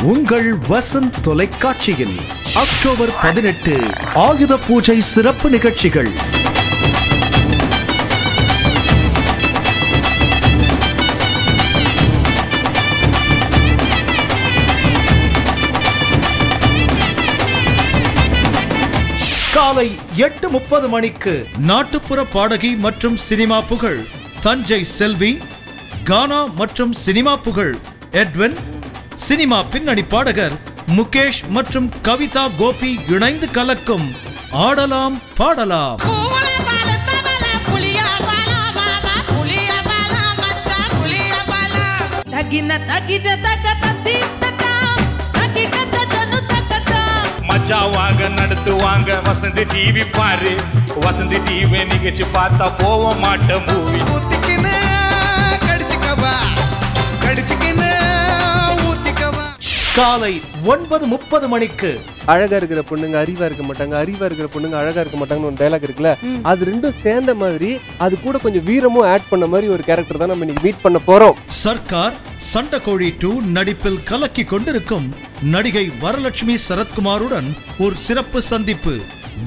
உங்கள் வசந்த் தொலைக்காட்சியில் அக்டோபர் 18 ஆயுத பூஜை சிறப்பு நிகழ்ச்சிகள். காலை 8:30 மணிக்கு நாட்டுப்புற பாடகி மற்றும் சினிமா புகழ் தஞ்சை செல்வி, கானா மற்றும் சினிமா புகழ் எட்வின், சினிமா பின்னணி பாடகர் முகேஷ் மற்றும் கவிதா கோபி இணைந்து கலக்கும் ஆடலாம் பாடலாம். மச்சாவாங்க நடத்துவாங்க வசந்தி டிவி பாரு, வசந்தி டிவி நிகழ்ச்சி பார்த்தா போக மாட்டேன் மூவி. காலை 9:30 மணிக்கு அழகா இருக்கிற பொண்ணுங்க அறிவா இருக்க மாட்டாங்க, அறிவா இருக்கிற பொண்ணுங்க அழகா இருக்க மாட்டாங்கன்னு ஒரு டயலாக் இருக்குல்ல, அது ரெண்டும் சேர்ந்த மாதிரி அது கூட கொஞ்சம் வீரமும் ஆட் பண்ண மாதிரி ஒரு கேரக்டர் தான் நம்ம இன்னைக்கு மீட் பண்ண போறோம். சர்க்கார் சண்டகோழி 2 நடிப்பில் கலக்கி கொண்டிருக்கும் நடிகை வரலட்சுமி சரத்குமாருடன் ஒரு சிறப்பு சந்திப்பு.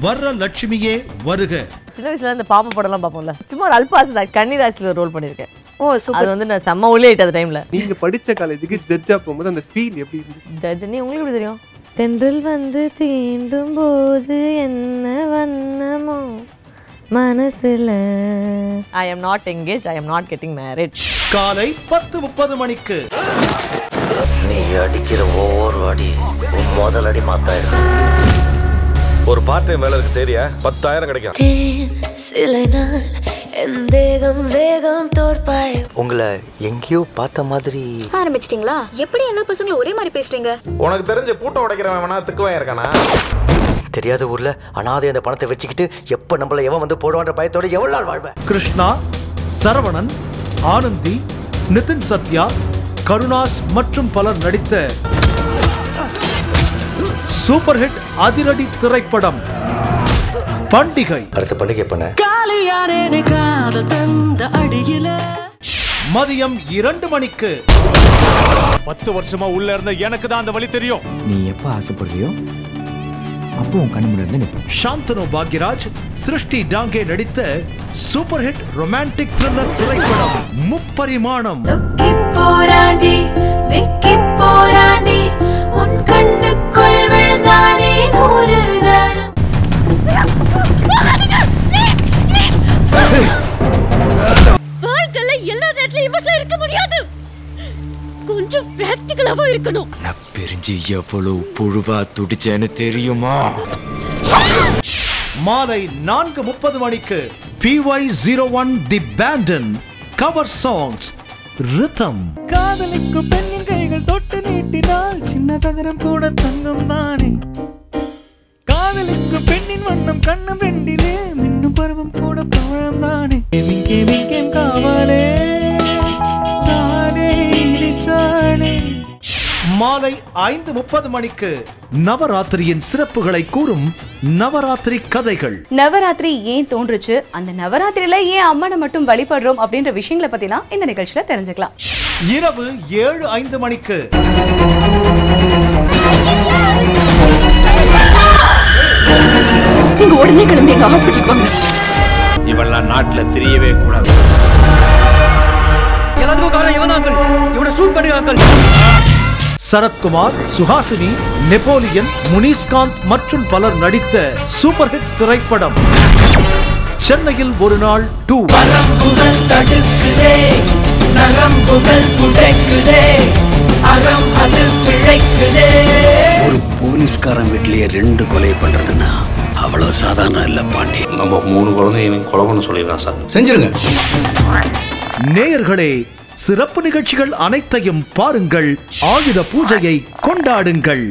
வரலட்சுமியே வருக. சின்ன வயசுல இந்த பாம்பு படம்லாம் பார்ப்போம்ல, சும்மா ஒரு அல்பாஸ் தான் கன்னிராசில ரோல் பண்ணிருக்கேன். ஓ சூப்பர். அது வந்து நான் செம்ம ஒல்லி ஆயிட்ட அந்த டைம்ல. நீங்க படிச்ச காலேஜுக்கு ஜட்ஜா போகும்போது அந்த ஃபீல் எப்படி இருந்துச்சு? ஜட்ஜ் உங்களுக்கு எப்படி தெரியும்? தென்றல் வந்து தீண்டும் போது என்ன வண்ணமோ மனசுல. I am not engaged, I am not getting married. காலை 10:30 மணிக்கு நீ அடிக்கிற ஒவ்வொரு அடி முதல் அடி மாத்தாயிடும். ஒரு பார்ட் டைம் வேலை இருக்கு, சரியா? 10,000 கிடைக்கும். சில நாள் என் தேகம் வேகம் தோற்பாய். உங்களை எங்கேயோ பார்த்த மாதிரி. ஆரம்பிச்சிட்டீங்களா? எப்படி எல்லா பசங்களும் ஒரே மாதிரி பேசுறீங்க? உனக்கு தெரிஞ்ச பூட்டை உடைக்கிறவன் வேணா திக்குவான் இருக்கானா? தெரியாத ஊர்ல அனாதை அந்த பணத்தை வச்சுக்கிட்டு எப்ப நம்மள எவன் வந்து போடுவான்ற பயத்தோட எவ்வளவு நாள் வாழ்வேன்? கிருஷ்ணா, சரவணன், ஆனந்தி, நிதின் சத்யா, கருணாஸ் மற்றும் பலர் நடித்த சூப்பர் ஹிட் அதிரடி திரைப்படம் பண்டிகை. அடுத்த பண்டிகை பண்ண மதியம் 2 மணிக்கு 10 வருஷமா உள்ள இருந்த எனக்கு தான் அந்த வழி தெரியும். நீ எப்ப ஆசைப்படுறியோ அப்போ உன் கண்ணு முன்னாடி நிற்பேன். சாந்தனு பாக்யராஜ், சிருஷ்டி டாங்கே நடித்த சூப்பர் ஹிட் ரொமான்டிக் த்ரில்லர் திரைப்படம் முப்பரிமாணம். போராண்டி வெக்கி போராண்டி உன் கண்ணுக்குள் விழுந்தானே ஒரு தரம். வாழ்க்கையில எல்லா நேரத்திலும் இமோஷனலா இருக்க முடியாது, கொஞ்சம் பிராக்டிகலாவா இருக்கணும். நான் பிரிஞ்சு எவ்வளவு புழுவா துடிச்சேன்னு தெரியுமா? மாலை 4:30 மணிக்கு PY01 தி பேண்டன் கவர் சாங்ஸ் ரிதம். காதலிக்கும் பெண்ணின் கைகள் தொட்டு நீட்டினால் சின்ன தகரம் கூட தங்கம் தானே. காதலிக்கும் பெண்ணின் வண்ணம் கண்ணம் ரெண்டிலே மின்னும் பருவம் கூட பவழம் தானே. காவலே சாடே சாடே. மாலை 5:30 மணிக்கு நவராத்திரியின் சிறப்புகளை கூறும் நவராத்திரி கதைகள். நவராத்திரி ஏன் தோன்றுச்சு, அந்த நவராத்திரியில ஏன் அம்மனை மட்டும் வழிபடுறோம் அப்படின்ற விஷயங்களை பத்திலாம் இந்த நிகழ்ச்சியில தெரிஞ்சுக்கலாம். இரவு 7:05 மணிக்கு நீங்க உடனே கிளம்பி எங்க ஹாஸ்பிட்டல் போங்க. இவெல்லாம் நாட்டுல தெரியவே கூடாது. எல்லாத்துக்கும் காரணம் இவனாக்கள், இவனை ஷூட் பண்ணுவாக்கள். சரத்குமார், சுஹாசினி, நெப்போலியன், முனிஸ்காந்த் மற்றும் பலர் நடித்த சூப்பர் ஹிட் திரைப்படம் சென்னையில் ஒரு நாள் 2. வரம்புகள் தடுக்குதே, நரம்புகள் புடைக்குதே, அறம் அது பிழைக்குதே. ஒரு போலீஸ்காரன் வீட்டிலேயே 2 கொலை பண்றதுன்னா அவ்வளவு சாதாரண இல்ல பாண்டி. நம்ம 3 குழந்தைங்க கொலை பண்ண சொல்லிடுறான் சார். செஞ்சிருங்க. நேயர்களே, சிறப்பு நிகழ்ச்சிகள் அனைத்தையும் பாருங்கள், ஆயுத பூஜையை கொண்டாடுங்கள்.